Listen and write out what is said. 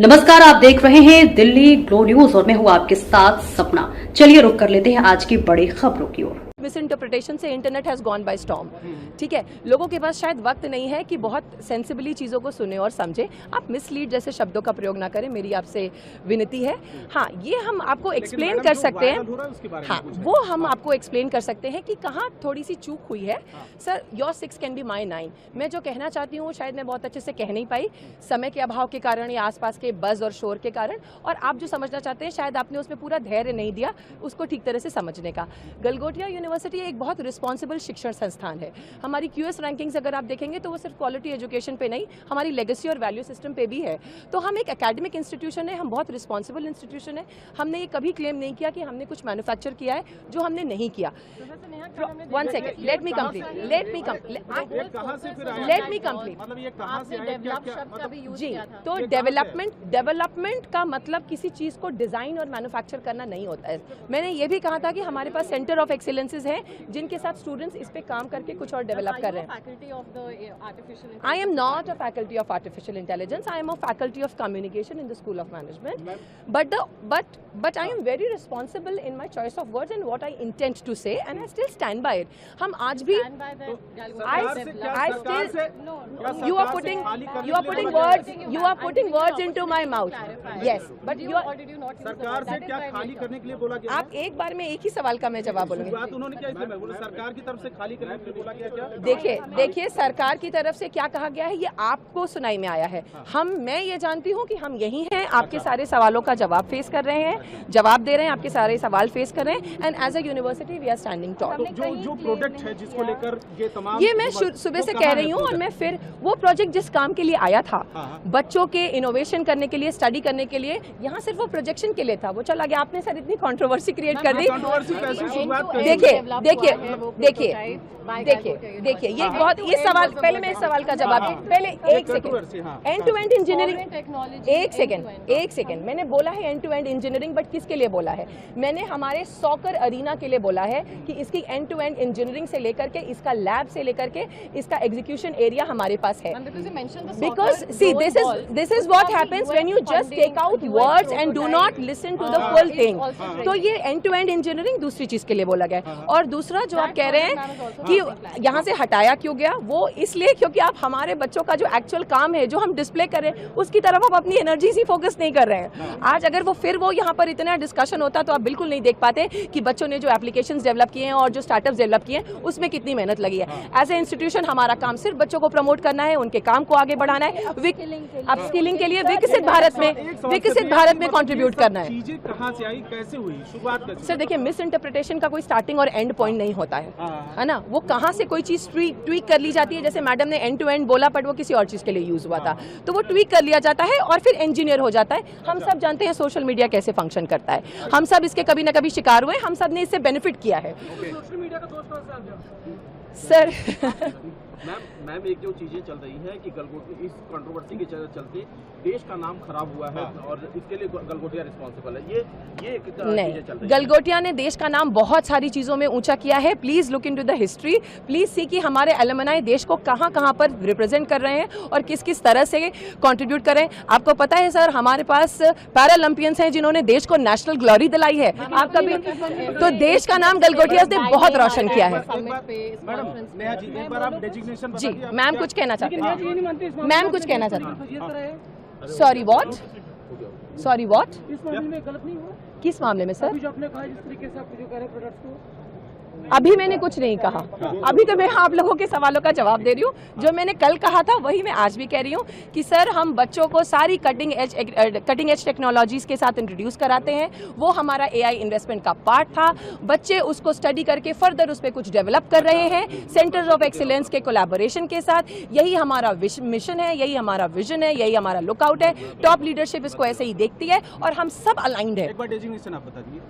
नमस्कार, आप देख रहे हैं दिल्ली ग्लो न्यूज और मैं हूं आपके साथ सपना। चलिए रुक कर लेते हैं आज की बड़ी खबरों की ओर। मिस इंटरप्रिटेशन से internet has gone by storm. ठीक है, लोगों के पास शायद वक्त नहीं है कि बहुत सेंसिबली चीज़ों को सुने और समझे। आप मिसलीड जैसे शब्दों का प्रयोग ना करें, मेरी आपसे विनती है। हाँ, ये हम आपको एक्सप्लेन कर सकते हैं। हाँ, वो हम आपको एक्सप्लेन कर सकते हैं कि कहाँ थोड़ी सी चूक हुई है। Sir, your 6 can be my 9। मैं जो कहना चाहती हूँ शायद मैं बहुत अच्छे से कह नहीं पाई, समय के अभाव के कारण या आसपास के बज़ और शोर के कारण, और आप जो समझना चाहते हैं शायद आपने उसमें पूरा धैर्य नहीं दिया उसको ठीक तरह से समझने का। गलगोटिया यूनिवर्सिटी एक बहुत रिस्पॉन्सिबल शिक्षण संस्थान है। हमारी QS रैंकिंग्स अगर आप देखेंगे तो वो सिर्फ क्वालिटी एजुकेशन पे नहीं, हमारी लेगेसी और वैल्यू सिस्टम पे भी है। तो हम एक एकेडमिक इंस्टीट्यूशन है, हम बहुत रिस्पॉन्सिबल इंस्टीट्यूशन है। हमने ये कभी क्लेम नहीं किया कि हमने कुछ मैन्युफैक्चर किया है जो हमने नहीं किया। 1 सेकेंड, लेट मी कंप्लीट। जी, तो डेवलपमेंट का मतलब किसी चीज को डिजाइन और मैन्युफैक्चर करना नहीं होता है। मैंने ये भी कहा था कि हमारे पास सेंटर ऑफ एक्सीलेंसेज हैं जिनके साथ स्टूडेंट्स इस पे काम करके कुछ और डेवलप कर रहे हैं। I am not a faculty of artificial intelligence, I am a faculty of communication in the school of management. But I am very responsible in my choice of words and what I intent to say, and I still stand by it. हम आज भी you are putting words into my mouth. Yes, but सरकार से क्या खाली करने के लिए बोला गया? आप एक बार में एक ही सवाल का मैं जवाब बोलूंगी। बात उन्होंने क्या इसलिए बोला, सरकार की तरफ से खाली करने के लिए बोला गया क्या? देखिए सरकार की तरफ से क्या कहा गया है ये आपको सुनाई में आया है। मैं ये जानती हूँ कि हम यही हैं, आपके सारे सवालों का जवाब फेस कर रहे हैं, जवाब दे रहे हैं, आपके सारे सवाल फेस कर रहे हैं, and as a university we are standing tall. जो प्रोडक्ट है जिसको लेकर ये तमाम, ये मैं सुबह से कह रही हूँ, और मैं फिर वो प्रोजेक्ट जिस काम के लिए आया था, बच्चों के इनोवेशन करने के लिए, स्टडी करने के लिए, यहाँ सिर्फ वो प्रोजेक्शन के लिए था, वो चला गया। आपने सर इतनी कंट्रोवर्सी क्रिएट कर दी। देखिए ये बहुत, ये सवाल पहले मैं इस सवाल का जवाब दूं। पहले एक second, end to end engineering, एक सेकंड मैंने बोला है end to end engineering, but किसके लिए बोला है? मैंने हमारे सॉकर अरीना के लिए बोला है कि इसकी एंड टू एंड इंजीनियरिंग से लेकर के, इसका लैब से लेकर के, इसका एग्जीक्यूशन एरिया हमारे पास है। Because see, this is what happens when you just take out words and do not listen to the full thing. तो ये एंड टू एंड इंजीनियरिंग दूसरी चीज के लिए बोला गया। और दूसरा जो आप कह रहे हैं कि यहाँ से हटाया क्यों गया, वो इसलिए क्योंकि आप हमारे बच्चों का जो एक्चुअल काम है, जो हम डिस्प्ले कर रहे हैं, उसकी तरफ आप अपनी एनर्जी से फोकस नहीं कर रहे हैं। आज अगर वो फिर वो यहाँ पर इतना डिस्कशन होता तो आप बिल्कुल नहीं देख पाते कि बच्चों ने जो एप्लीकेशंस डेवलप किए हैं और जो स्टार्टअप्स डेवलप किए हैं उसमें कितनी मेहनत लगी है। एज ए इंस्टीट्यूशन हमारा काम सिर्फ बच्चों को प्रमोट करना है, उनके काम को आगे बढ़ाना है, अपस्किलिंग के लिए विकसित भारत में कंट्रीब्यूट करना है। चीजें कहां से आई, कैसे हुई, शुरुआत कैसे? सर देखिए, मिस इंटरप्रिटेशन का कोई स्टार्टिंग और एंड पॉइंट नहीं होता है ना। वो कहां से कोई चीज ट्वीक कर ली जाती है, जैसे मैडम ने एंड टू एंड बोला बट वो किसी और चीज के लिए यूज हुआ था, तो वो ट्वीक कर लिया जाता है और फिर इंजीनियर हो जाता है। हम सब जानते हैं सोशल मीडिया कैसे फंक्शन करता है, हम सब इसके कभी ना कभी शिकार हुए, हम सब ने इससे बेनिफिट किया है। सर मैम एक जो चीजें चल रही है कि गलगोटिया इस कंट्रोवर्सी के चलते देश का नाम खराब हुआ है और इसके लिए गलगोटिया रिस्पॉन्सिबल है, ये नहीं, गलगोटिया ने देश का नाम बहुत सारी चीजों में ऊंचा किया है। Please look into the history, please see कि हमारे एलुमनाई देश को कहां पर रिप्रेजेंट कर रहे हैं और किस तरह से कंट्रीब्यूट कर रहे हैं। आपको पता है सर, हमारे पास पैरालंपियंस हैं जिन्होंने देश को नेशनल ग्लोरी दिलाई है। आप कभी तो देश का नाम गलगोटिया ने बहुत रोशन किया है। जी मैम कुछ कहना चाहती हैं? मैम कुछ कहना चाहती हैं? Sorry what? इस मामले में गलत नहीं हुआ? किस मामले में सर? जो आपने कहा जिस तरीके से आप जो कह रहे प्रोडक्ट्स को, अभी मैंने कुछ नहीं कहा, अभी तो मैं आप लोगों के सवालों का जवाब दे रही हूँ। जो मैंने कल कहा था वही मैं आज भी कह रही हूँ कि सर हम बच्चों को सारी कटिंग एज टेक्नोलॉजीज के साथ इंट्रोड्यूस कराते हैं। वो हमारा AI इन्वेस्टमेंट का पार्ट था। बच्चे उसको स्टडी करके फर्दर उस पर कुछ डेवलप कर रहे हैं सेंटर्स ऑफ एक्सीलेंस के कोलैबोरेशन के साथ। यही हमारा मिशन है, यही हमारा विजन है, यही हमारा लुकआउट है। टॉप लीडरशिप इसको ऐसे ही देखती है और हम सब अलाइंड है। एक बार डेजिग्नेशन आप बता दीजिए।